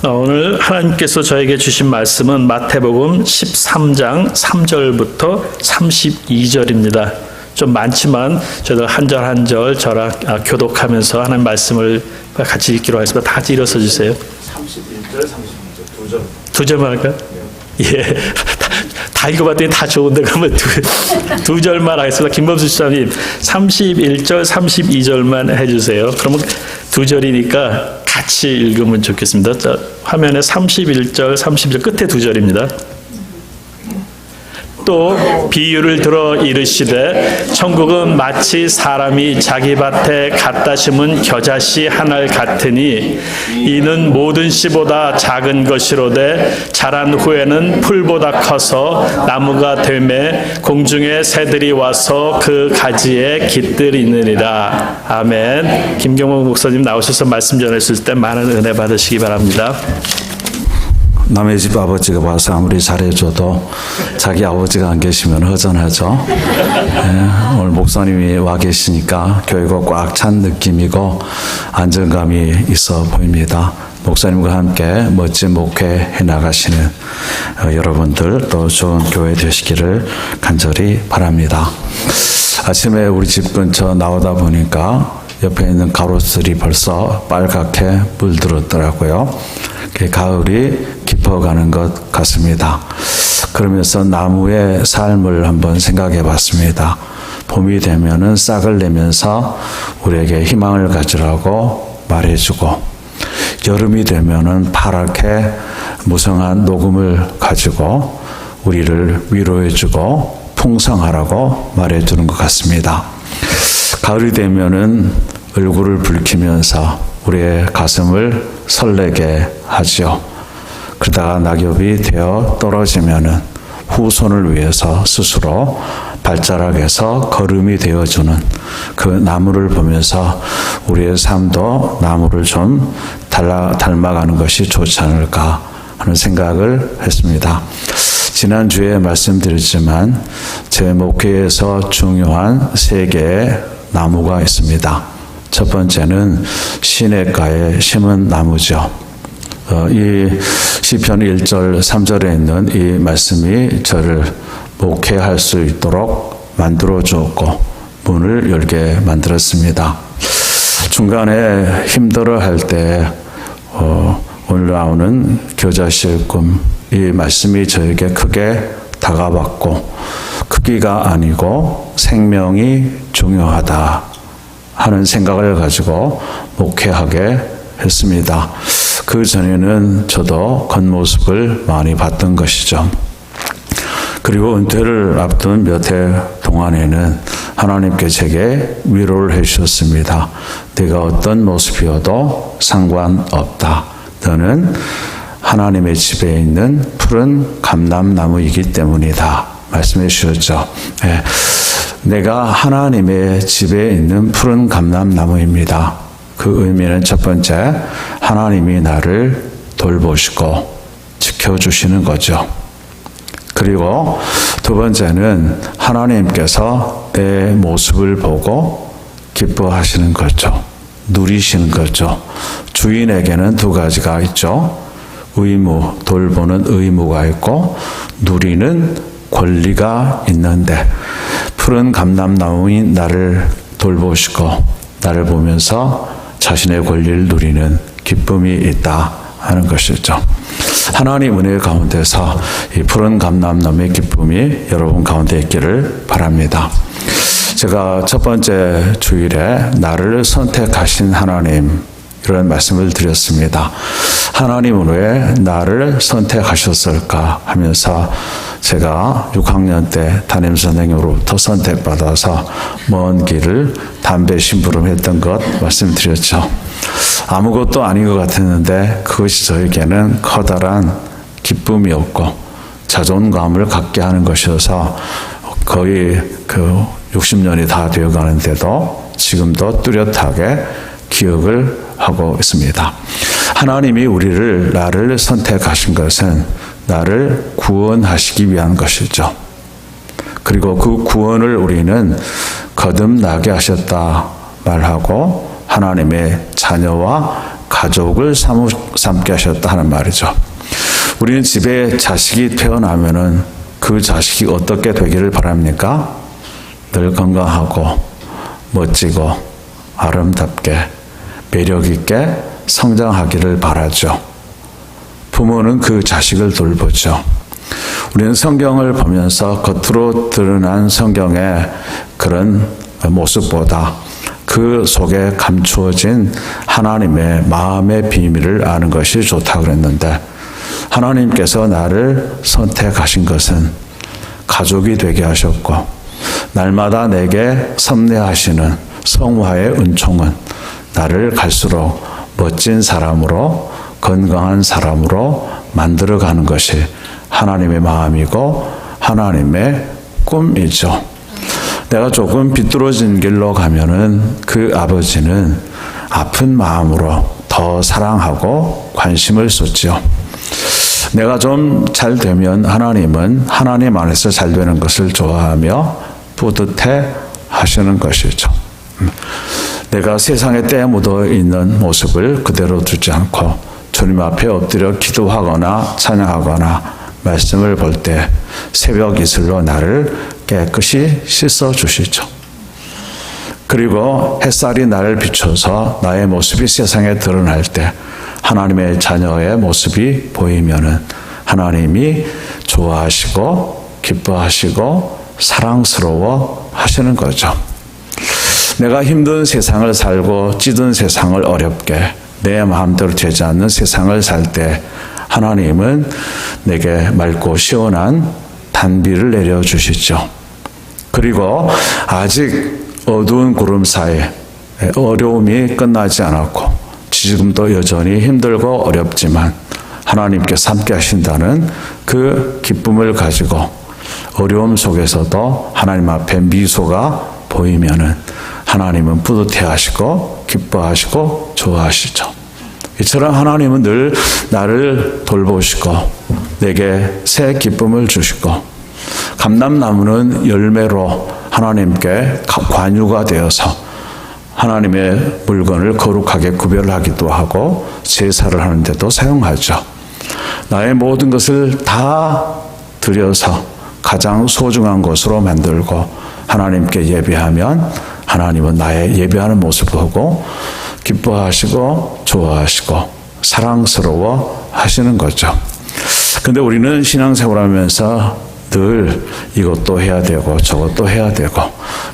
오늘 하나님께서 저에게 주신 말씀은 마태복음 13장 3절부터 32절입니다. 좀 많지만 저희들 한 절 한 절 저랑 교독하면서 하나님 말씀을 같이 읽기로 하겠습니다. 다 같이 일어서 주세요. 31절, 32절, 두 절만 할까요? 네. 예. 다 읽어봤더니 다 좋은데 그러면 두 절만 하겠습니다. 김범수 집사님 31절, 32절만 해주세요. 그러면 두 절이니까 같이 읽으면 좋겠습니다. 자, 화면에 31절, 32절 끝에 두 절입니다. 또 비유를 들어 이르시되 천국은 마치 사람이 자기 밭에 갖다 심은 겨자씨 하나 같으니 이는 모든 씨보다 작은 것이로되 자란 후에는 풀보다 커서 나무가 되매 공중의 새들이 와서 그 가지에 깃들이느니라. 아멘. 김경호 목사님 나오셔서 말씀 전했을 때 많은 은혜 받으시기 바랍니다. 남의 집 아버지가 와서 아무리 잘해줘도 자기 아버지가 안 계시면 허전하죠. 네, 오늘 목사님이 와 계시니까 교회가 꽉 찬 느낌이고 안정감이 있어 보입니다. 목사님과 함께 멋진 목회해 나가시는 여러분들 또 좋은 교회 되시기를 간절히 바랍니다. 아침에 우리 집 근처 나오다 보니까 옆에 있는 가로수들이 벌써 빨갛게 물들었더라고요. 가을이 깊어가는 것 같습니다. 그러면서 나무의 삶을 한번 생각해 봤습니다. 봄이 되면은 싹을 내면서 우리에게 희망을 가지라고 말해주고, 여름이 되면은 파랗게 무성한 녹음을 가지고 우리를 위로해주고 풍성하라고 말해주는 것 같습니다. 가을이 되면은 얼굴을 붉히면서 우리의 가슴을 설레게 하지요. 그러다가 낙엽이 되어 떨어지면은 후손을 위해서 스스로 발자락에서 걸음이 되어주는 그 나무를 보면서 우리의 삶도 나무를 좀 닮아가는 것이 좋지 않을까 하는 생각을 했습니다. 지난주에 말씀드렸지만 제 목회에서 중요한 3개의 나무가 있습니다. 첫 번째는 시냇가에 심은 나무죠. 이 시편 1절 3절에 있는 이 말씀이 저를 목회할 수 있도록 만들어 주었고 문을 열게 만들었습니다. 중간에 힘들어할 때 오늘 나오는 겨자씨의 꿈, 이 말씀이 저에게 크게 다가왔고 크기가 아니고 생명이 중요하다 하는 생각을 가지고 목회하게 했습니다. 그 전에는 저도 겉모습을 많이 봤던 것이죠. 그리고 은퇴를 앞둔 몇 해 동안에는 하나님께 제게 위로를 해주셨습니다. 네가 어떤 모습이어도 상관없다. 너는 하나님의 집에 있는 푸른 감람나무이기 때문이다. 말씀해 주셨죠. 네. 내가 하나님의 집에 있는 푸른 감람나무입니다. 그 의미는 첫 번째, 하나님이 나를 돌보시고 지켜주시는 거죠. 그리고 두 번째는 하나님께서 내 모습을 보고 기뻐하시는 거죠. 누리시는 거죠. 주인에게는 2가지가 있죠. 의무, 돌보는 의무가 있고 누리는 권리가 있는데 푸른 감람나무인 나를 돌보시고 나를 보면서 자신의 권리를 누리는 기쁨이 있다 하는 것이죠. 하나님 은혜 가운데서 이 푸른 감람나무의 기쁨이 여러분 가운데 있기를 바랍니다. 제가 첫 번째 주일에 나를 선택하신 하나님 이런 말씀을 드렸습니다. 하나님은 왜 나를 선택하셨을까 하면서 제가 6학년 때 담임선생님으로부터 선택받아서 먼 길을 담배 심부름했던 것 말씀드렸죠. 아무것도 아닌 것 같았는데 그것이 저에게는 커다란 기쁨이었고 자존감을 갖게 하는 것이어서 거의 60년이 다 되어가는데도 지금도 뚜렷하게 기억을 하고 있습니다. 하나님이 나를 선택하신 것은 나를 구원하시기 위한 것이죠. 그리고 그 구원을 우리는 거듭나게 하셨다 말하고 하나님의 자녀와 가족을 삼게 하셨다 하는 말이죠. 우리는 집에 자식이 태어나면은 그 자식이 어떻게 되기를 바랍니까? 늘 건강하고 멋지고 아름답게 매력 있게 성장하기를 바라죠. 부모는 그 자식을 돌보죠. 우리는 성경을 보면서 겉으로 드러난 성경의 그런 모습보다 그 속에 감추어진 하나님의 마음의 비밀을 아는 것이 좋다고 그랬는데, 하나님께서 나를 선택하신 것은 가족이 되게 하셨고, 날마다 내게 섭리하시는 성화의 은총은 나를 갈수록 멋진 사람으로, 건강한 사람으로 만들어가는 것이 하나님의 마음이고 하나님의 꿈이죠. 내가 조금 비뚤어진 길로 가면은 그 아버지는 아픈 마음으로 더 사랑하고 관심을 쏟죠. 내가 좀 잘 되면 하나님은 하나님 안에서 잘 되는 것을 좋아하며 뿌듯해 하시는 것이죠. 내가 세상에 때 묻어 있는 모습을 그대로 두지 않고 주님 앞에 엎드려 기도하거나 찬양하거나 말씀을 볼 때 새벽 이슬로 나를 깨끗이 씻어 주시죠. 그리고 햇살이 나를 비춰서 나의 모습이 세상에 드러날 때 하나님의 자녀의 모습이 보이면은 하나님이 좋아하시고 기뻐하시고 사랑스러워 하시는 거죠. 내가 힘든 세상을 살고 찌든 세상을 어렵게 내 마음대로 되지 않는 세상을 살 때 하나님은 내게 맑고 시원한 단비를 내려주시죠. 그리고 아직 어두운 구름 사이에 어려움이 끝나지 않았고 지금도 여전히 힘들고 어렵지만 하나님께서 함께 하신다는 그 기쁨을 가지고 어려움 속에서도 하나님 앞에 미소가 보이면은 하나님은 뿌듯해 하시고 기뻐하시고 좋아하시죠. 이처럼 하나님은 늘 나를 돌보시고 내게 새 기쁨을 주시고, 감람나무는 열매로 하나님께 관유가 되어서 하나님의 물건을 거룩하게 구별하기도 하고 제사를 하는데도 사용하죠. 나의 모든 것을 다 드려서 가장 소중한 것으로 만들고 하나님께 예배하면 하나님은 나의 예배하는 모습을 보고 기뻐하시고 좋아하시고 사랑스러워 하시는 거죠. 근데 우리는 신앙생활하면서 늘 이것도 해야 되고 저것도 해야 되고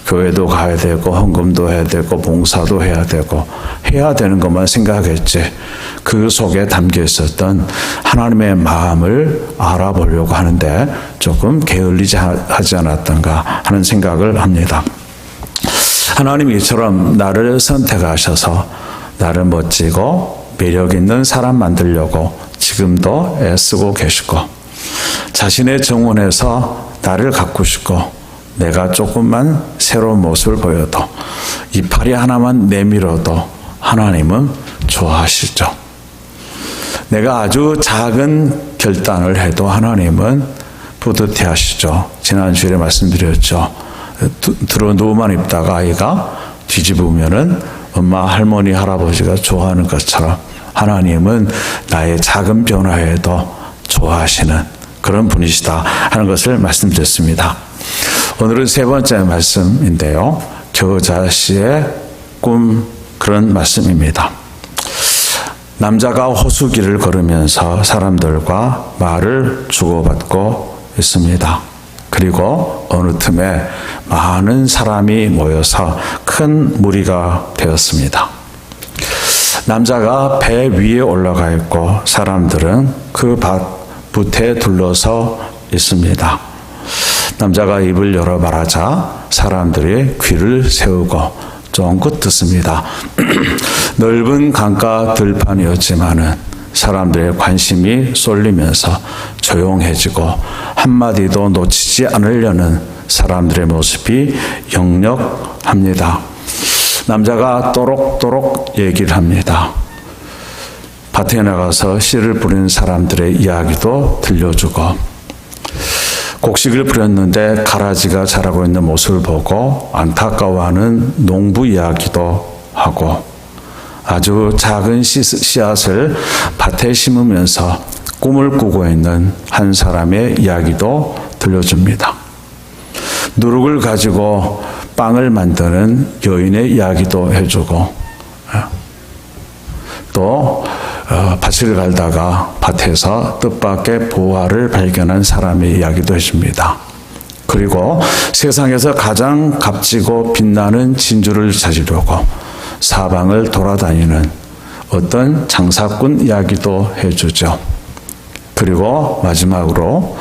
교회도 가야 되고 헌금도 해야 되고 봉사도 해야 되고 해야 되는 것만 생각했지 그 속에 담겨 있었던 하나님의 마음을 알아보려고 하는데 조금 게을리지 하지 않았던가 하는 생각을 합니다. 하나님이 이처럼 나를 선택하셔서 나를 멋지고 매력 있는 사람 만들려고 지금도 애쓰고 계시고, 자신의 정원에서 나를 가꾸시고 내가 조금만 새로운 모습을 보여도 이파리 하나만 내밀어도 하나님은 좋아하시죠. 내가 아주 작은 결단을 해도 하나님은 뿌듯해 하시죠. 지난주에 말씀드렸죠. 들어 누워만 있다가 아이가 뒤집으면은 엄마, 할머니, 할아버지가 좋아하는 것처럼 하나님은 나의 작은 변화에도 좋아하시는 그런 분이시다 하는 것을 말씀드렸습니다. 오늘은 세 번째 말씀인데요. 겨자씨의 꿈, 그런 말씀입니다. 남자가 호수길을 걸으면서 사람들과 말을 주고받고 있습니다. 그리고 어느 틈에 많은 사람이 모여서 큰 무리가 되었습니다. 남자가 배 위에 올라가 있고 사람들은 그 밭에 둘러서 있습니다. 남자가 입을 열어 말하자 사람들이 귀를 세우고 쫑긋 듣습니다. 넓은 강가 들판이었지만은 사람들의 관심이 쏠리면서 조용해지고 한마디도 놓치지 않으려는 사람들의 모습이 역력합니다. 남자가 또록또록 얘기를 합니다. 밭에 나가서 씨를 뿌리는 사람들의 이야기도 들려주고, 곡식을 뿌렸는데 가라지가 자라고 있는 모습을 보고 안타까워하는 농부 이야기도 하고, 아주 작은 씨앗을 밭에 심으면서 꿈을 꾸고 있는 한 사람의 이야기도 들려줍니다. 누룩을 가지고 빵을 만드는 여인의 이야기도 해주고, 또 밭을 갈다가 밭에서 뜻밖의 보화를 발견한 사람의 이야기도 해줍니다. 그리고 세상에서 가장 값지고 빛나는 진주를 찾으려고 사방을 돌아다니는 어떤 장사꾼 이야기도 해주죠. 그리고 마지막으로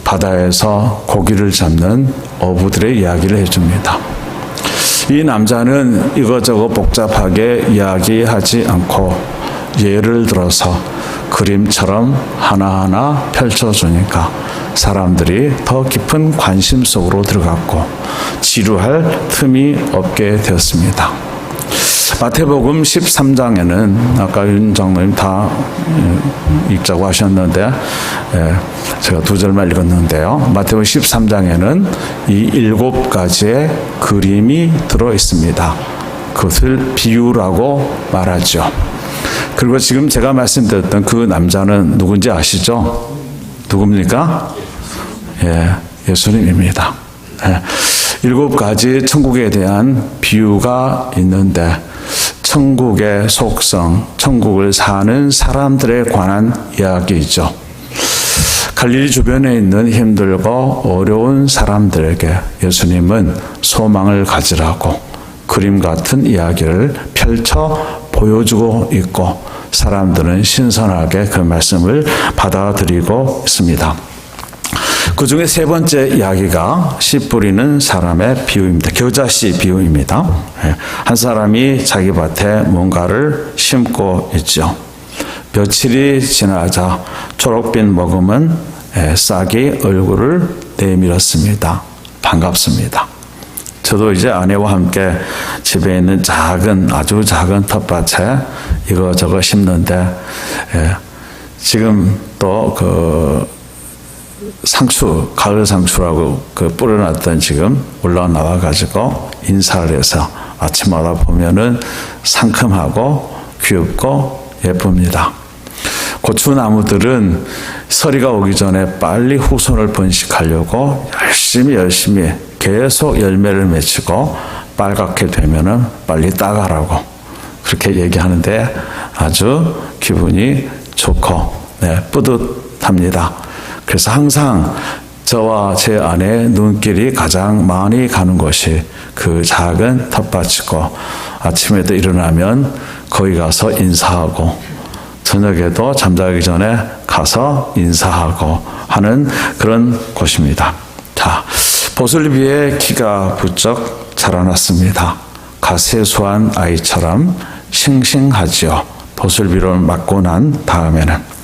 바다에서 고기를 잡는 어부들의 이야기를 해줍니다. 이 남자는 이것저것 복잡하게 이야기하지 않고 예를 들어서 그림처럼 하나하나 펼쳐주니까 사람들이 더 깊은 관심 속으로 들어갔고 지루할 틈이 없게 되었습니다. 마태복음 13장에는 아까 윤 장로님 다 읽자고 하셨는데 제가 두 절만 읽었는데요. 마태복음 13장에는 이 7가지의 그림이 들어 있습니다. 그것을 비유라고 말하죠. 그리고 지금 제가 말씀드렸던 그 남자는 누군지 아시죠? 누굽니까? 예수님입니다. 7가지 천국에 대한 비유가 있는데 천국의 속성, 천국을 사는 사람들에 관한 이야기이죠. 갈릴리 주변에 있는 힘들고 어려운 사람들에게 예수님은 소망을 가지라고 그림 같은 이야기를 펼쳐 보여주고 있고 사람들은 신선하게 그 말씀을 받아들이고 있습니다. 그 중에 세 번째 이야기가 씨 뿌리는 사람의 비유입니다. 겨자씨 비유입니다. 한 사람이 자기 밭에 뭔가를 심고 있죠. 며칠이 지나자 초록빛 머금은 싹이 얼굴을 내밀었습니다. 반갑습니다. 저도 이제 아내와 함께 집에 있는 아주 작은 텃밭에 이거저거 심는데 지금 또 상추, 가을 상추라고 뿌려놨던 지금 올라와 가지고 인사를 해서 아침마다 보면은 상큼하고 귀엽고 예쁩니다. 고추나무들은 서리가 오기 전에 빨리 후손을 번식하려고 열심히 계속 열매를 맺히고 빨갛게 되면은 빨리 따가라고 그렇게 얘기하는데 아주 기분이 좋고 뿌듯합니다. 그래서 항상 저와 제 아내의 눈길이 가장 많이 가는 곳이 그 작은 텃밭이고 아침에도 일어나면 거기 가서 인사하고 저녁에도 잠자기 전에 가서 인사하고 하는 그런 곳입니다. 자, 보슬비의 키가 부쩍 자라났습니다. 가세수한 아이처럼 싱싱하지요. 보슬비를 맞고 난 다음에는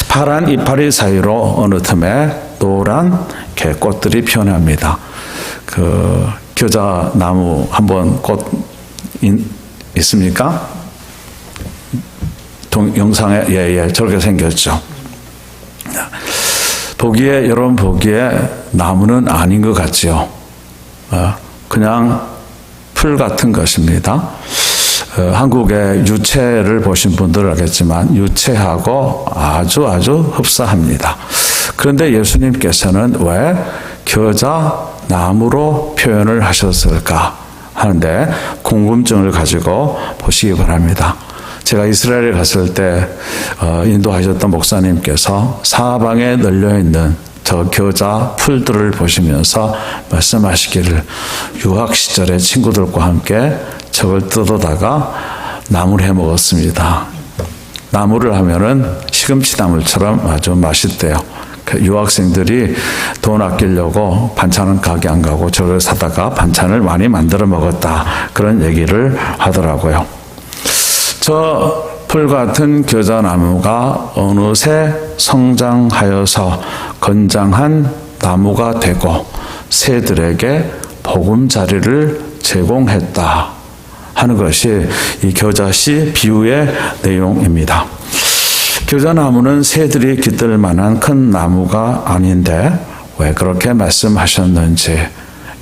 파란 이파리 사이로 어느 틈에 노란 개꽃들이 피어납니다. 겨자나무 한번 꽃 있습니까? 영상에 저렇게 생겼죠. 여러분 보기에 나무는 아닌 것 같지요. 그냥 풀 같은 것입니다. 한국의 유채를 보신 분들은 알겠지만 유채하고 아주 흡사합니다. 그런데 예수님께서는 왜 겨자나무로 표현을 하셨을까 하는데 궁금증을 가지고 보시기 바랍니다. 제가 이스라엘에 갔을 때 인도하셨던 목사님께서 사방에 널려있는 저 겨자 풀들을 보시면서 말씀하시기를 유학 시절에 친구들과 함께 저걸 뜯어다가 나물을 해 먹었습니다. 나물을 하면은 시금치 나물처럼 아주 맛있대요. 유학생들이 돈 아끼려고 반찬은 가게 안 가고 저걸 사다가 반찬을 많이 만들어 먹었다. 그런 얘기를 하더라고요. 저 풀 같은 겨자나무가 어느새 성장하여서 건장한 나무가 되고 새들에게 보금자리를 제공했다 하는 것이 이 겨자씨 비유의 내용입니다. 겨자나무는 새들이 깃들 만한 큰 나무가 아닌데 왜 그렇게 말씀하셨는지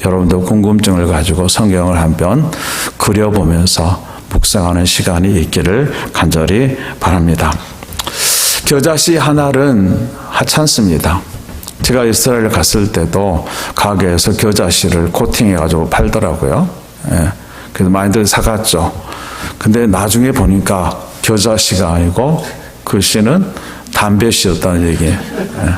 여러분도 궁금증을 가지고 성경을 한번 그려보면서 묵상하는 시간이 있기를 간절히 바랍니다. 겨자씨 하나는 하찮습니다. 제가 이스라엘 갔을 때도 가게에서 겨자씨를 코팅해가지고 팔더라고요. 예. 그래서 많이들 사갔죠. 근데 나중에 보니까 겨자씨가 아니고 그 씨는 담배씨였다는 얘기예요. 예.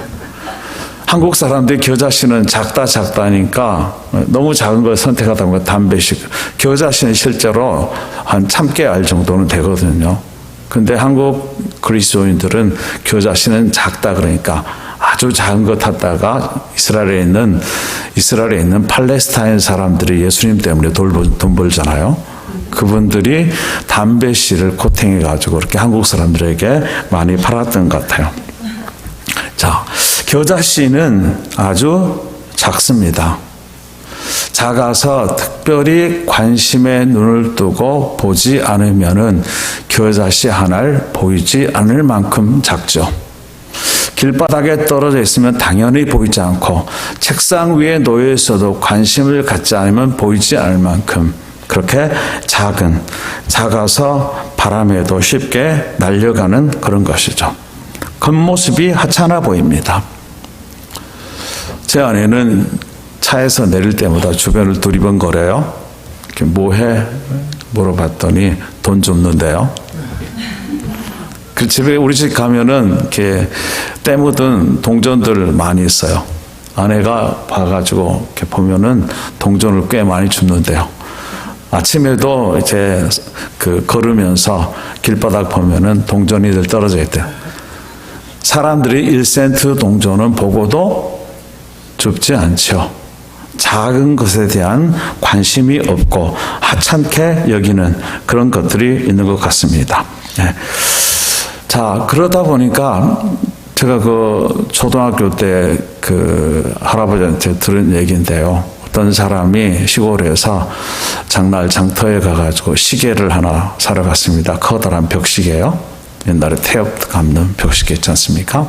한국 사람들이 겨자씨는 작다니까 너무 작은 걸 선택하다 보니까 담배씨. 겨자씨는 실제로 한 참깨 알 정도는 되거든요. 근데 한국 그리스도인들은 겨자씨는 작다 그러니까 아주 작은 것 탔다가 이스라엘에 있는 팔레스타인 사람들이 예수님 때문에 돈 벌잖아요. 그분들이 담배씨를 코팅해 가지고 그렇게 한국 사람들에게 많이 팔았던 것 같아요. 자, 겨자씨는 아주 작습니다. 작아서 특별히 관심에 눈을 뜨고 보지 않으면은 겨자씨 하나를 보이지 않을 만큼 작죠. 길바닥에 떨어져 있으면 당연히 보이지 않고 책상 위에 놓여 있어도 관심을 갖지 않으면 보이지 않을 만큼 그렇게 작아서 바람에도 쉽게 날려가는 그런 것이죠. 겉모습이 하찮아 보입니다. 제 아내는 차에서 내릴 때마다 주변을 두리번거려요. 뭐해? 물어봤더니 돈 줍는데요. 그 집에 우리 집 가면은 이렇게 때 묻은 동전들 많이 있어요. 아내가 봐가지고 이렇게 보면은 동전을 꽤 많이 줍는데요. 아침에도 이제 걸으면서 길바닥 보면은 동전이들 떨어져 있대요. 사람들이 1센트 동전은 보고도 줍지 않죠. 작은 것에 대한 관심이 없고 하찮게 여기는 그런 것들이 있는 것 같습니다. 네. 자, 그러다 보니까 제가 초등학교 때 할아버지한테 들은 얘기인데요. 어떤 사람이 시골에서 장날 장터에 가가지고 시계를 하나 사러 갔습니다. 커다란 벽시계요. 옛날에 태엽 감는 벽시계 있지 않습니까?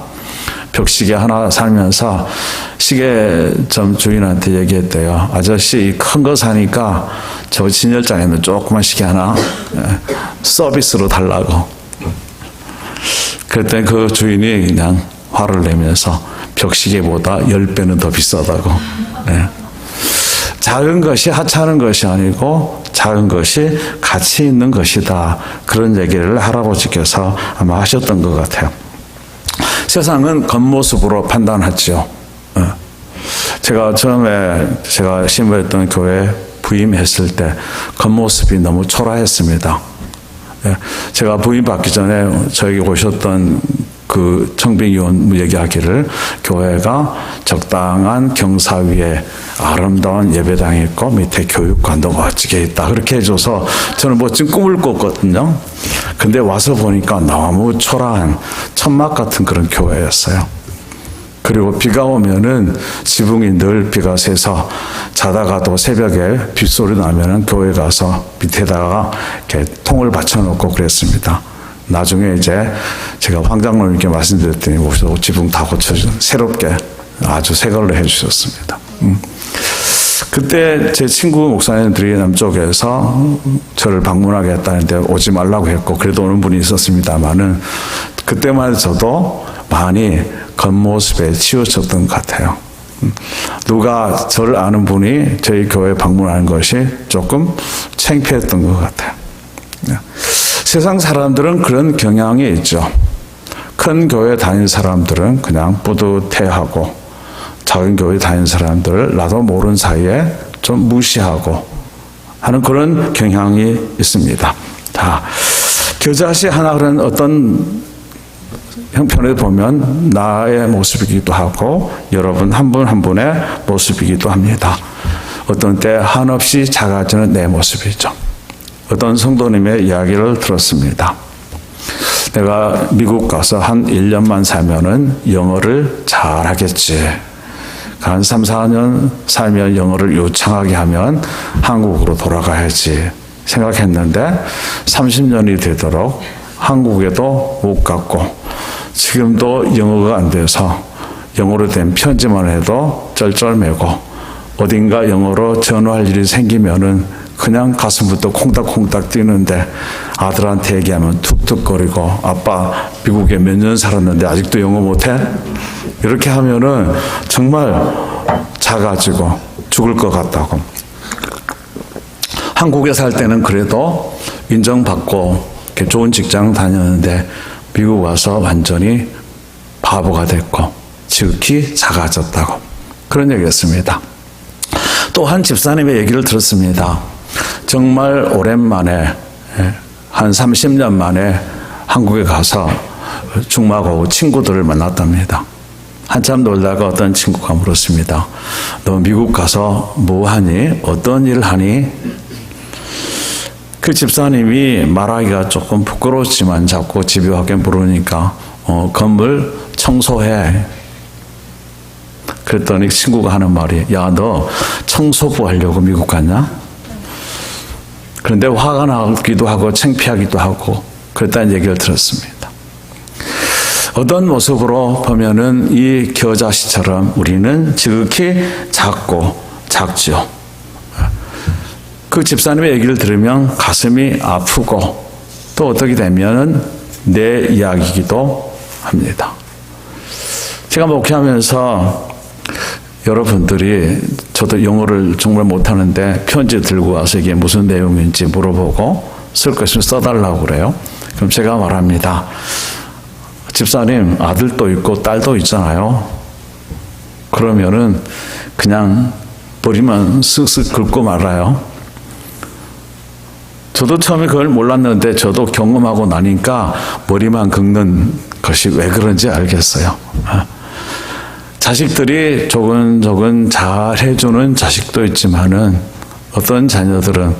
벽시계 하나 살면서 시계점 주인한테 얘기했대요. 아저씨 큰 거 사니까 저 진열장에는 조그만 시계 하나 서비스로 달라고. 그랬더니 그 주인이 그냥 화를 내면서 벽시계보다 10배는 더 비싸다고. 네. 작은 것이 하찮은 것이 아니고 작은 것이 가치 있는 것이다. 그런 얘기를 할아버지께서 아마 하셨던 것 같아요. 세상은 겉모습으로 판단하죠. 제가 처음에 제가 신부했던 교회 부임했을 때 겉모습이 너무 초라했습니다. 제가 부임받기 전에 저에게 오셨던 그 청빙위원 얘기하기를 교회가 적당한 경사 위에 아름다운 예배당이 있고 밑에 교육관도 멋지게 있다. 그렇게 해줘서 저는 멋진 꿈을 꿨거든요. 근데 와서 보니까 너무 초라한 천막 같은 그런 교회였어요. 그리고 비가 오면은 지붕이 늘 비가 새서 자다가도 새벽에 빗소리 나면은 교회 가서 밑에다가 이렇게 통을 받쳐놓고 그랬습니다. 나중에 이제 제가 황장로님께 말씀드렸더니 오셔서 지붕 다 고쳐준 새롭게 아주 새 걸로 해주셨습니다. 그때 제 친구 목사님들이 남쪽에서 저를 방문하겠다는데 오지 말라고 했고 그래도 오는 분이 있었습니다만은 그때만 해도 저도 많이 겉모습에 치우쳤던 것 같아요. 누가 저를 아는 분이 저희 교회 방문하는 것이 조금 창피했던 것 같아요. 세상 사람들은 그런 경향이 있죠. 큰 교회 다니는 사람들은 그냥 뿌듯해하고 작은 교회 다니는 사람들을 나도 모르는 사이에 좀 무시하고 하는 그런 경향이 있습니다. 자, 겨자씨 하나는 어떤 형편에 보면 나의 모습이기도 하고 여러분 한 분 한 분의 모습이기도 합니다. 어떤 때 한없이 작아지는 내 모습이죠. 어떤 성도님의 이야기를 들었습니다. 내가 미국 가서 한 1년만 살면은 영어를 잘하겠지. 한 3, 4년 살면 영어를 유창하게 하면 한국으로 돌아가야지 생각했는데 30년이 되도록 한국에도 못 갔고 지금도 영어가 안 돼서 영어로 된 편지만 해도 쩔쩔매고 어딘가 영어로 전화할 일이 생기면은 그냥 가슴부터 콩닥콩닥 뛰는데 아들한테 얘기하면 툭툭거리고 아빠 미국에 몇 년 살았는데 아직도 영어 못해? 이렇게 하면은 정말 작아지고 죽을 것 같다고. 한국에 살 때는 그래도 인정받고 이렇게 좋은 직장 다녔는데 미국 와서 완전히 바보가 됐고 지극히 작아졌다고. 그런 얘기였습니다. 또 한 집사님의 얘기를 들었습니다. 정말 오랜만에 한 30년 만에 한국에 가서 중마고 친구들을 만났답니다. 한참 놀다가 어떤 친구가 물었습니다. 너 미국 가서 뭐 하니? 어떤 일 하니? 그 집사님이 말하기가 조금 부끄러웠지만 자꾸 집요하게 물으니까 건물 청소해. 그랬더니 친구가 하는 말이 야, 너 청소부 하려고 미국 갔냐? 그런데 화가 나기도 하고 창피하기도 하고 그랬다는 얘기를 들었습니다. 어떤 모습으로 보면은 이 겨자씨처럼 우리는 지극히 작고 작죠. 그 집사님의 얘기를 들으면 가슴이 아프고 또 어떻게 되면은 내 이야기이기도 합니다. 제가 목회하면서 여러분들이 저도 영어를 정말 못하는데 편지 들고 와서 이게 무슨 내용인지 물어보고 쓸 거 있으면 써달라고 그래요. 그럼 제가 말합니다. 집사님 아들도 있고 딸도 있잖아요. 그러면은 그냥 머리만 쓱쓱 긁고 말아요. 저도 처음에 그걸 몰랐는데 저도 경험하고 나니까 머리만 긁는 것이 왜 그런지 알겠어요. 자식들이 조근조근 잘 해주는 자식도 있지만은 어떤 자녀들은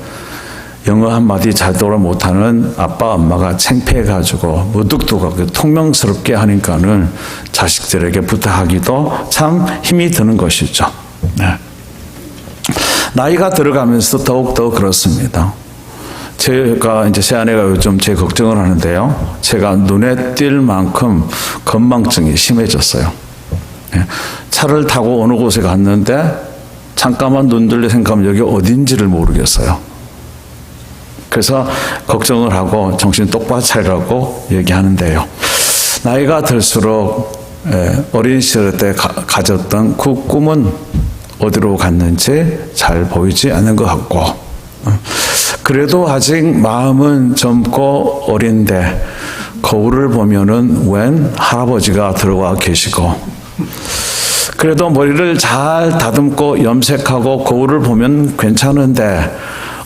영어 한마디 제대로 못하는 아빠 엄마가 창피해가지고 무뚝뚝하게 통명스럽게 하니까는 자식들에게 부탁하기도 참 힘이 드는 것이죠. 네. 나이가 들어가면서 더욱더 그렇습니다. 제가 이제 새 아내가 요즘 제 걱정을 하는데요. 제가 눈에 띌 만큼 건망증이 심해졌어요. 차를 타고 어느 곳에 갔는데 잠깐만 눈 들려 생각하면 여기 어딘지를 모르겠어요. 그래서 걱정을 하고 정신 똑바로 차리라고 얘기하는데요. 나이가 들수록 어린 시절 때 가졌던 그 꿈은 어디로 갔는지 잘 보이지 않는 것 같고 그래도 아직 마음은 젊고 어린데 거울을 보면은 웬 할아버지가 들어와 계시고 그래도 머리를 잘 다듬고 염색하고 거울을 보면 괜찮은데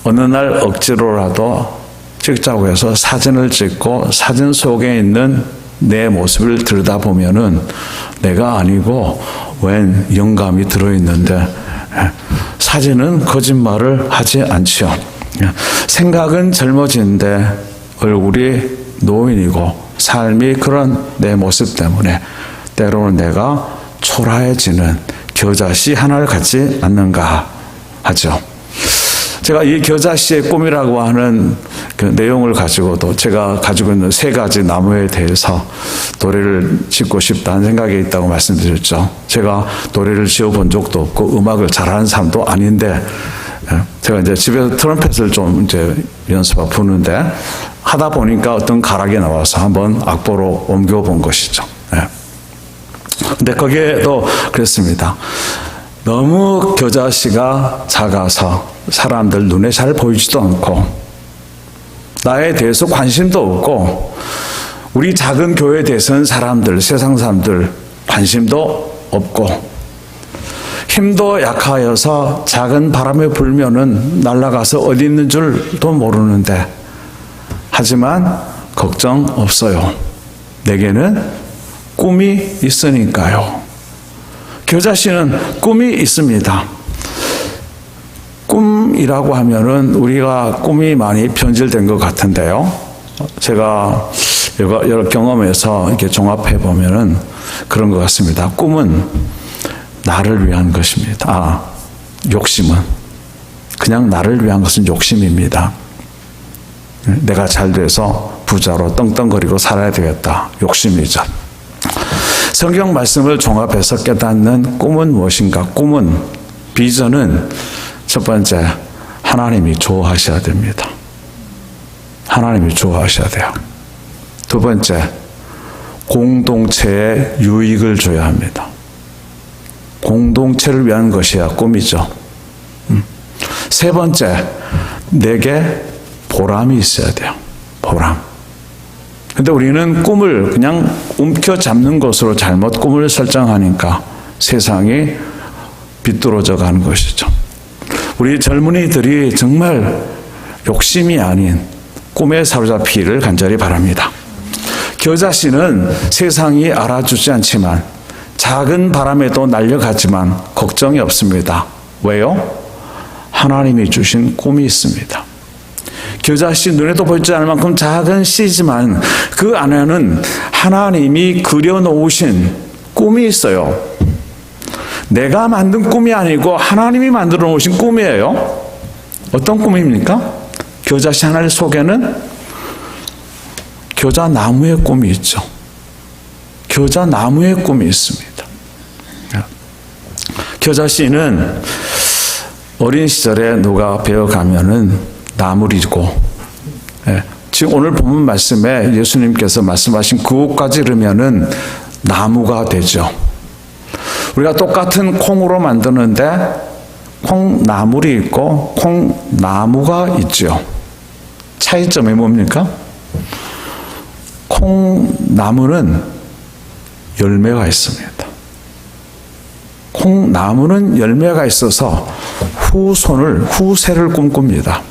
어느 날 억지로라도 찍자고 해서 사진을 찍고 사진 속에 있는 내 모습을 들여다보면은 내가 아니고 웬 영감이 들어있는데 사진은 거짓말을 하지 않지요. 생각은 젊어지는데 얼굴이 노인이고 삶이 그런 내 모습 때문에 때로는 내가 초라해지는 겨자씨 하나를 갖지 않는가 하죠. 제가 이 겨자씨의 꿈이라고 하는 그 내용을 가지고도 제가 가지고 있는 3가지 나무에 대해서 노래를 짓고 싶다는 생각이 있다고 말씀드렸죠. 제가 노래를 지어본 적도 없고 음악을 잘하는 사람도 아닌데 제가 이제 집에서 트럼펫을 좀 이제 연습하고 부는데 하다 보니까 어떤 가락이 나와서 한번 악보로 옮겨본 것이죠. 근데 거기에도 그랬습니다. 너무 겨자씨가 작아서 사람들 눈에 잘 보이지도 않고 나에 대해서 관심도 없고 우리 작은 교회에 대해서는 사람들, 세상 사람들 관심도 없고 힘도 약하여서 작은 바람에 불면은 날아가서 어디 있는 줄도 모르는데 하지만 걱정 없어요. 내게는 꿈이 있으니까요. 겨자씨는 꿈이 있습니다. 꿈이라고 하면은 우리가 꿈이 많이 변질된 것 같은데요. 제가 여러 경험에서 이렇게 종합해 보면은 그런 것 같습니다. 꿈은 나를 위한 것입니다. 욕심은 그냥 나를 위한 것은 욕심입니다. 내가 잘 돼서 부자로 떵떵거리고 살아야 되겠다. 욕심이죠. 성경 말씀을 종합해서 깨닫는 꿈은 무엇인가? 꿈은 비전은 첫 번째, 하나님이 좋아하셔야 됩니다. 하나님이 좋아하셔야 돼요. 두 번째, 공동체에 유익을 줘야 합니다. 공동체를 위한 것이야 꿈이죠. 세 번째, 내게 보람이 있어야 돼요. 보람. 근데 우리는 꿈을 그냥 움켜잡는 것으로 잘못 꿈을 설정하니까 세상이 비뚤어져 가는 것이죠. 우리 젊은이들이 정말 욕심이 아닌 꿈에 사로잡히기를 간절히 바랍니다. 겨자씨는 세상이 알아주지 않지만 작은 바람에도 날려가지만 걱정이 없습니다. 왜요? 하나님이 주신 꿈이 있습니다. 겨자씨 눈에도 보이지 않을 만큼 작은 씨지만 그 안에는 하나님이 그려놓으신 꿈이 있어요. 내가 만든 꿈이 아니고 하나님이 만들어 놓으신 꿈이에요. 어떤 꿈입니까? 겨자씨 하나 속에는 겨자나무의 꿈이 있죠. 겨자나무의 꿈이 있습니다. 겨자씨는 어린 시절에 누가 배워가면은 나물이고, 지금 오늘 본문 말씀에 예수님께서 말씀하신 그것까지 이르면은 나무가 되죠. 우리가 똑같은 콩으로 만드는데 콩나물이 있고 콩나무가 있죠. 차이점이 뭡니까? 콩나무는 열매가 있습니다. 콩나무는 열매가 있어서 후세를 꿈꿉니다.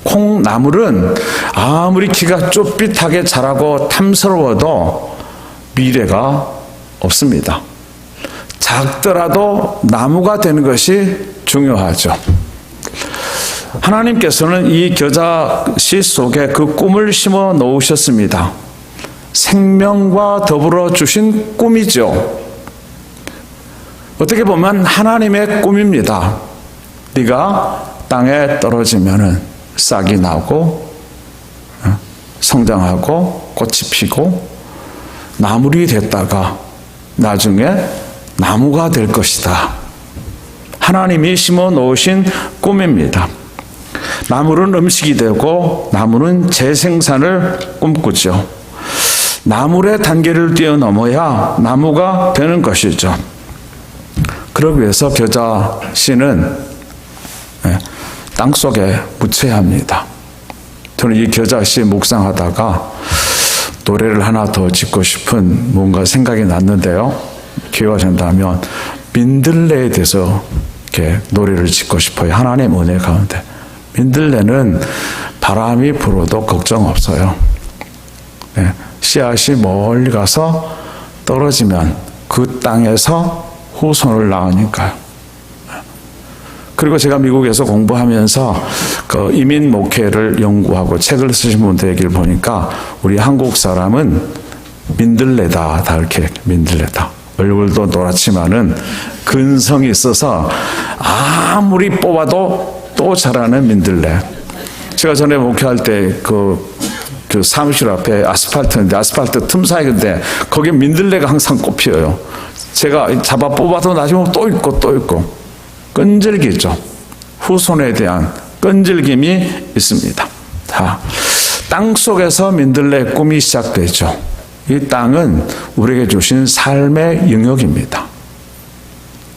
콩나물은 아무리 키가 쭈삣하게 자라고 탐스러워도 미래가 없습니다. 작더라도 나무가 되는 것이 중요하죠. 하나님께서는 이 겨자씨 속에 그 꿈을 심어 놓으셨습니다. 생명과 더불어 주신 꿈이죠. 어떻게 보면 하나님의 꿈입니다. 네가 땅에 떨어지면은 싹이 나고 성장하고 꽃이 피고 나물이 됐다가 나중에 나무가 될 것이다. 하나님이 심어 놓으신 꿈입니다. 나물은 음식이 되고 나무는 재생산을 꿈꾸죠. 나물의 단계를 뛰어넘어야 나무가 되는 것이죠. 그러기 위해서 겨자씨는 땅속에 묻혀야 합니다. 저는 이 겨자씨 묵상하다가 노래를 하나 더 짓고 싶은 뭔가 생각이 났는데요. 기회가 된다면 민들레에 대해서 이렇게 노래를 짓고 싶어요. 하나님의 은혜 가운데. 민들레는 바람이 불어도 걱정 없어요. 씨앗이 멀리 가서 떨어지면 그 땅에서 후손을 낳으니까요. 그리고 제가 미국에서 공부하면서 그 이민 목회를 연구하고 책을 쓰신 분들 얘기를 보니까 우리 한국 사람은 민들레다. 다 이렇게 민들레다. 얼굴도 노랗지만은 근성이 있어서 아무리 뽑아도 또 자라는 민들레. 제가 전에 목회할 때 그 사무실 앞에 아스팔트인데 아스팔트 틈 사이인데 거기 민들레가 항상 꽃피어요. 제가 잡아 뽑아도 나중에 또 있고 또 있고 끈질기죠. 후손에 대한 끈질김이 있습니다. 자, 땅 속에서 민들레의 꿈이 시작되죠. 이 땅은 우리에게 주신 삶의 영역입니다.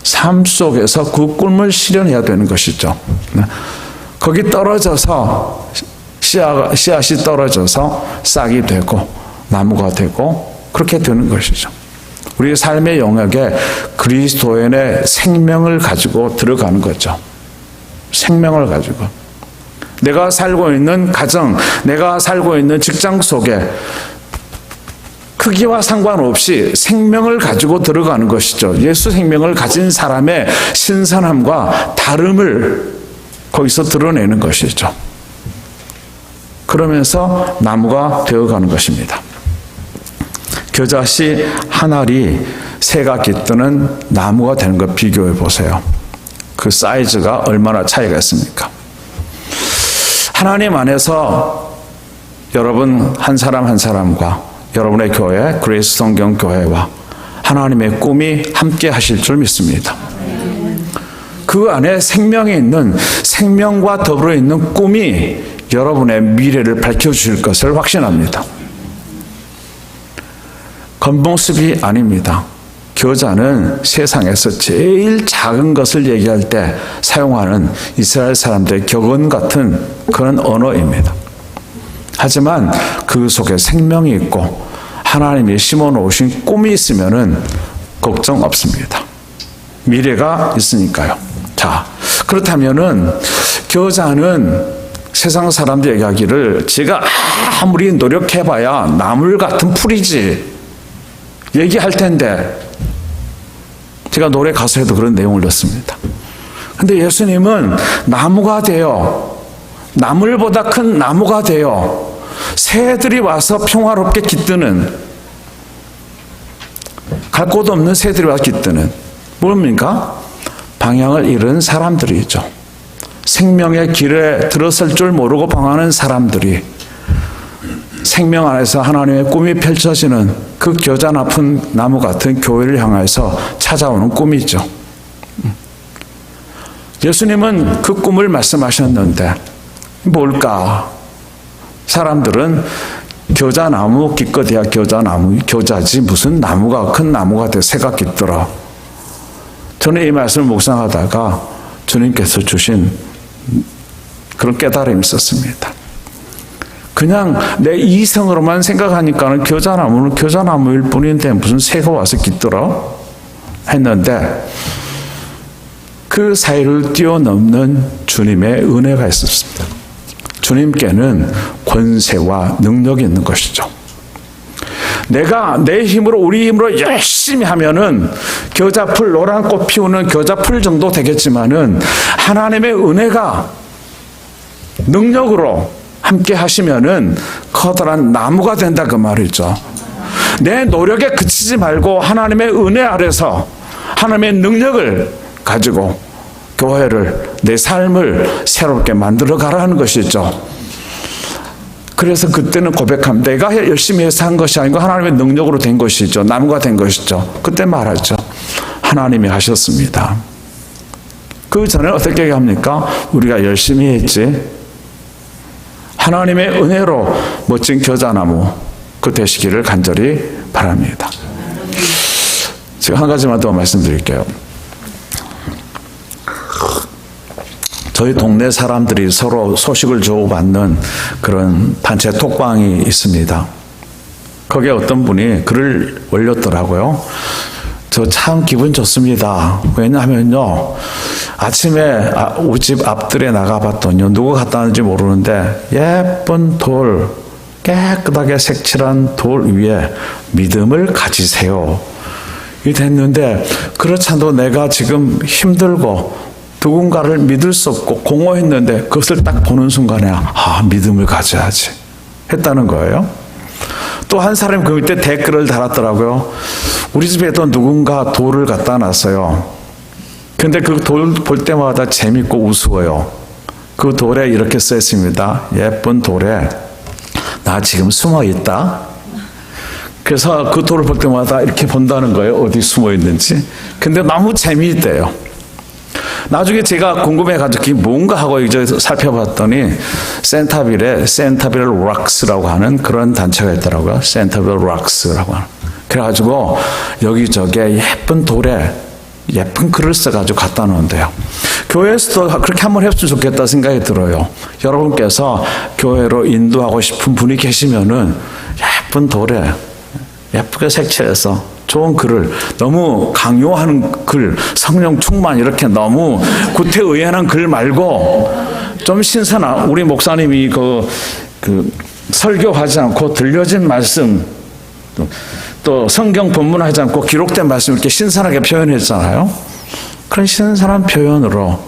삶 속에서 그 꿈을 실현해야 되는 것이죠. 거기 떨어져서 씨앗이 떨어져서 싹이 되고 나무가 되고 그렇게 되는 것이죠. 우리의 삶의 영역에 그리스도인의 생명을 가지고 들어가는 거죠. 생명을 가지고. 내가 살고 있는 가정, 내가 살고 있는 직장 속에 크기와 상관없이 생명을 가지고 들어가는 것이죠. 예수 생명을 가진 사람의 신선함과 다름을 거기서 드러내는 것이죠. 그러면서 나무가 되어가는 것입니다. 겨자씨 한 알이 새가 깃드는 나무가 되는 것 비교해 보세요. 그 사이즈가 얼마나 차이가 있습니까? 하나님 안에서 여러분 한 사람 한 사람과 여러분의 교회, 그레이스 성경 교회와 하나님의 꿈이 함께 하실 줄 믿습니다. 그 안에 생명이 있는, 생명과 더불어 있는 꿈이 여러분의 미래를 밝혀주실 것을 확신합니다. 겉모습이 아닙니다. 교자는 세상에서 제일 작은 것을 얘기할 때 사용하는 이스라엘 사람들의 격언 같은 그런 언어입니다. 하지만 그 속에 생명이 있고 하나님이 심어놓으신 꿈이 있으면은 걱정 없습니다. 미래가 있으니까요. 자, 그렇다면은 교자는 세상 사람들 얘기하기를 제가 아무리 노력해봐야 나물 같은 풀이지 얘기할 텐데, 제가 노래 가사에도 그런 내용을 넣습니다. 근데 예수님은 나무가 되어, 나물보다 큰 나무가 되어 새들이 와서 평화롭게 깃드는, 갈 곳 없는 새들이 와서 깃드는, 뭡니까? 방향을 잃은 사람들이죠. 생명의 길에 들어설 줄 모르고 방황하는 사람들이 생명 안에서 하나님의 꿈이 펼쳐지는 그 겨자 나쁜 나무 같은 교회를 향해서 찾아오는 꿈이죠. 예수님은 그 꿈을 말씀하셨는데 뭘까? 사람들은 겨자나무 기껏해야 겨자지 무슨 나무가, 큰 나무가 돼 새가 깃들어. 저는 이 말씀을 묵상하다가 주님께서 주신 그런 깨달음이 있었습니다. 그냥 내 이성으로만 생각하니까는 겨자나무는 겨자나무일 뿐인데 무슨 새가 와서 깃들어? 했는데 그 사이를 뛰어넘는 주님의 은혜가 있었습니다. 주님께는 권세와 능력이 있는 것이죠. 내가 내 힘으로, 우리 힘으로 열심히 하면은 겨자풀, 노란 꽃 피우는 겨자풀 정도 되겠지만은 하나님의 은혜가 능력으로 함께 하시면은 커다란 나무가 된다 그 말이죠. 내 노력에 그치지 말고 하나님의 은혜 아래서 하나님의 능력을 가지고 교회를, 내 삶을 새롭게 만들어 가라는 것이죠. 그래서 그때는 고백합니다. 내가 열심히 해서 한 것이 아니고 하나님의 능력으로 된 것이죠. 나무가 된 것이죠. 그때 말하죠. 하나님이 하셨습니다. 그 전에 어떻게 합니까? 우리가 열심히 했지. 하나님의 은혜로 멋진 겨자나무 그 되시기를 간절히 바랍니다. 제가 한 가지만 더 말씀드릴게요. 저희 동네 사람들이 서로 소식을 주고받는 그런 단체 톡방이 있습니다. 거기에 어떤 분이 글을 올렸더라고요. 저 참 기분 좋습니다. 왜냐하면요, 아침에 우리 집 앞뜰에 나가봤더니요, 누가 갖다 놨는지 모르는데 예쁜 돌, 깨끗하게 색칠한 돌 위에 믿음을 가지세요. 이 됐는데, 그렇지 않아도 내가 지금 힘들고 누군가를 믿을 수 없고 공허했는데 그것을 딱 보는 순간에 믿음을 가져야지 했다는 거예요. 또 한 사람이 그 밑에 댓글을 달았더라고요. 우리 집에도 누군가 돌을 갖다 놨어요. 근데 그 돌 볼 때마다 재밌고 우스워요. 그 돌에 이렇게 써 있습니다. 예쁜 돌에 나 지금 숨어 있다. 그래서 그 돌을 볼 때마다 이렇게 본다는 거예요. 어디 숨어 있는지. 근데 너무 재미있대요. 나중에 제가 궁금해가지고 그게 뭔가 하고 이제 살펴봤더니 센터빌에 센터빌 락스라고 하는 그런 단체가 있더라고요. 센터빌 락스라고 하는. 그래가지고 여기저기 예쁜 돌에 예쁜 글을 써가지고 갖다 놓은대요. 교회에서도 그렇게 한번 했으면 좋겠다 생각이 들어요. 여러분께서 교회로 인도하고 싶은 분이 계시면은 예쁜 돌에 예쁘게 색칠해서 좋은 글을, 너무 강요하는 글, 성령 충만 이렇게 너무 구태의연한 글 말고 좀 신선한, 우리 목사님이 그 설교하지 않고 들려진 말씀, 또 성경 본문하지 않고 기록된 말씀 이렇게 신선하게 표현했잖아요. 그런 신선한 표현으로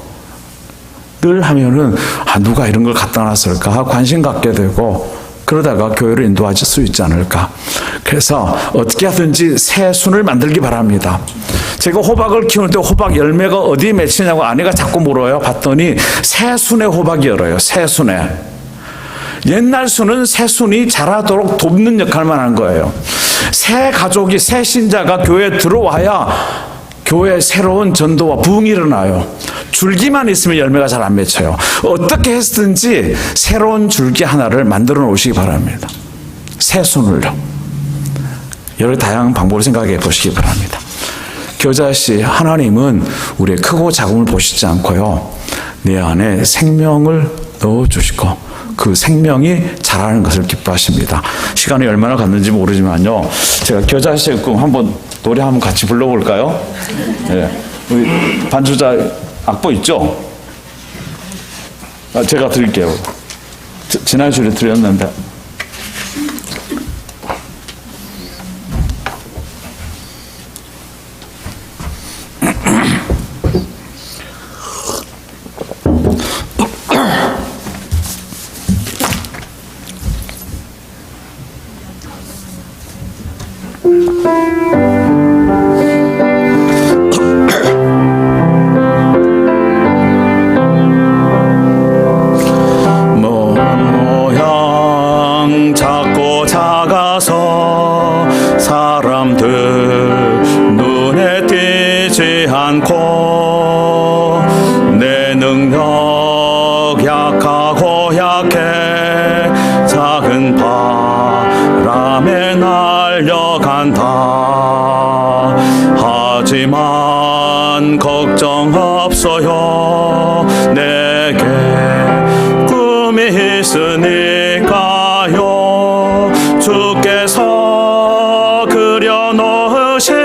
늘 하면은 누가 이런 걸 갖다 놨을까 관심 갖게 되고, 그러다가 교회를 인도하실 수 있지 않을까. 그래서 어떻게 하든지 새 순을 만들기 바랍니다. 제가 호박을 키우는데 호박 열매가 어디에 맺히냐고 아내가 자꾸 물어요. 봤더니 새 순에 호박이 열어요. 새 순에. 옛날 순은 새 순이 자라도록 돕는 역할만 하는 거예요. 새 가족이, 새 신자가 교회에 들어와야 교회에 새로운 전도와 부흥이 일어나요. 줄기만 있으면 열매가 잘 안 맺혀요. 어떻게 했든지 새로운 줄기 하나를 만들어 놓으시기 바랍니다. 새 손을요. 여러 다양한 방법을 생각해 보시기 바랍니다. 겨자씨, 하나님은 우리의 크고 작음을 보시지 않고요, 내 안에 생명을 넣어주시고 그 생명이 자라는 것을 기뻐하십니다. 시간이 얼마나 갔는지 모르지만요, 제가 겨자씨의 꿈 한번 노래 한번 같이 불러볼까요? 네. 우리 반주자 악보 있죠? 제가 드릴게요. 지난 주에 드렸는데. 모양 작고 작아서 사람들 눈에 띄지 않고 내 능력 약하고 약해 작은 바람에 날려간다. 하지만 걱정 없어요. 내게 꿈이 있으니까요. 주께서 그려놓으신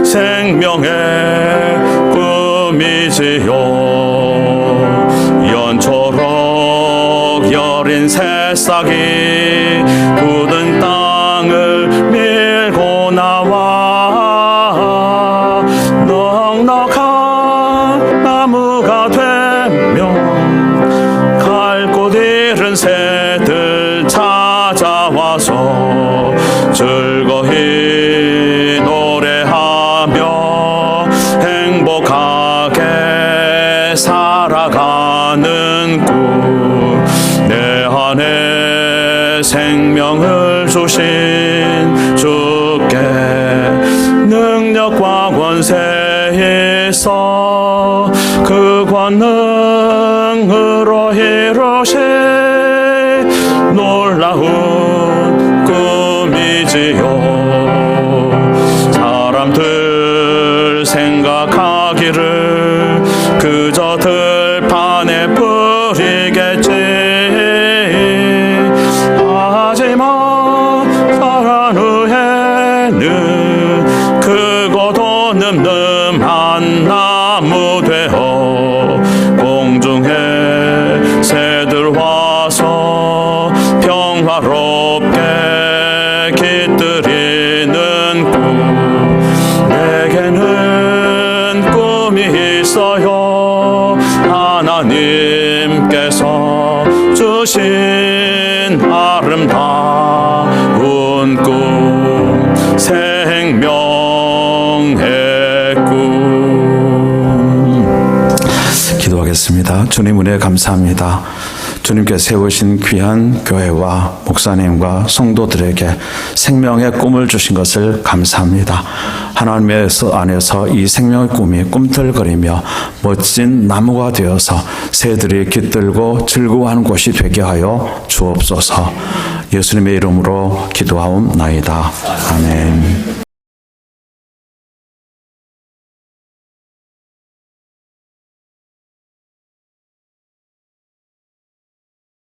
생명의 꿈이지요. 연초록 여린 새싹이 굳은 땅을 밀고 나와 넉넉한 나무가 되며 갈 곳 잃은 새들 찾아와서 즐거이 노래하며 행복하게 살아가는 꿈. 내 안에 생명을 주신 주께 능력과 권세 있어 그 권능으로 이루신 놀라운 꿈이지요. 사람들 생각하기를 그저 들판에 뿌리겠지. 하지만 자란 후에는 크고도 늠름한 나무 되어 공중에 새들 와서 평화롭게 깃들이는 꿈. 내게는 꿈이 있어요. 하나님께서 주신 아름다운 꿈, 생명의 꿈. 기도하겠습니다. 주님 은혜 감사합니다. 주님께 세우신 귀한 교회와 목사님과 성도들에게 생명의 꿈을 주신 것을 감사합니다. 하나님의 안에서 이 생명의 꿈이 꿈틀거리며 멋진 나무가 되어서 새들이 깃들고 즐거워하는 곳이 되게 하여 주옵소서. 예수님의 이름으로 기도하옵나이다. 아멘.